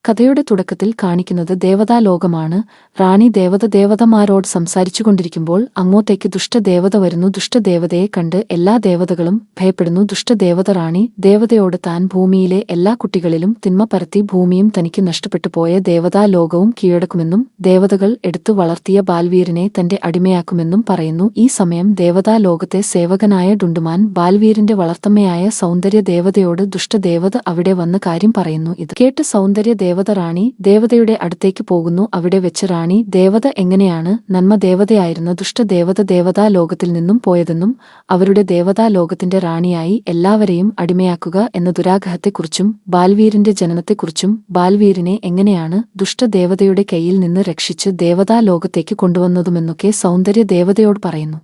കഥയുടെ തുടക്കത്തിൽ കാണിക്കുന്നത് ദേവതാലോകമാണ്. റാണി ദേവതമാരോട് സംസാരിച്ചുകൊണ്ടിരിക്കുമ്പോൾ അങ്ങോട്ടേക്ക് ദുഷ്ടദേവത വരുന്നു. ദുഷ്ടദേവതയെ കണ്ട് എല്ലാ ദേവതകളും ഭയപ്പെടുന്നു. ദുഷ്ടദേവത റാണി ദേവതയോട് താൻ ഭൂമിയിലെ എല്ലാ കുട്ടികളിലും തിന്മ പരത്തി ഭൂമിയും തനിക്ക് നഷ്ടപ്പെട്ടു പോയ ദേവതാലോകവും കീഴടക്കുമെന്നും ദേവതകൾ എടുത്തു വളർത്തിയ ബാൽവീറിനെ തന്റെ അടിമയാക്കുമെന്നും പറയുന്നു. ഈ സമയം ദേവതാലോകത്തെ സേവകനായ ഡുണ്ടുമാൻ ബാൽവീറിന്റെ വളർത്തമ്മയായ സൗന്ദര്യ ദേവതയോട് ദുഷ്ടദേവത അവിടെ വന്ന് കാര്യം പറയുന്നു. ഇത് കേട്ട് സൗന്ദര്യ ദേവത റാണി ദേവതയുടെ അടുത്തേക്ക് പോകുന്നു. അവിടെ വെച്ച് റാണി ദേവത എങ്ങനെയാണ് നന്മ ദേവതയായിരുന്ന ദുഷ്ടദേവത ദേവതാലോകത്തിൽ നിന്നും പോയതെന്നും അവരുടെ ദേവതാലോകത്തിന്റെ റാണിയായി എല്ലാവരെയും അടിമയാക്കുക എന്ന ദുരാഗ്രഹത്തെക്കുറിച്ചും ബാൽവീറിന്റെ ജനനത്തെക്കുറിച്ചും ബാൽവീറിനെ എങ്ങനെയാണ് ദുഷ്ടദേവതയുടെ കയ്യിൽ നിന്ന് രക്ഷിച്ച് ദേവതാലോകത്തേക്ക് കൊണ്ടുവന്നതുമെന്നൊക്കെ സൗന്ദര്യ ദേവതയോട് പറയുന്നു.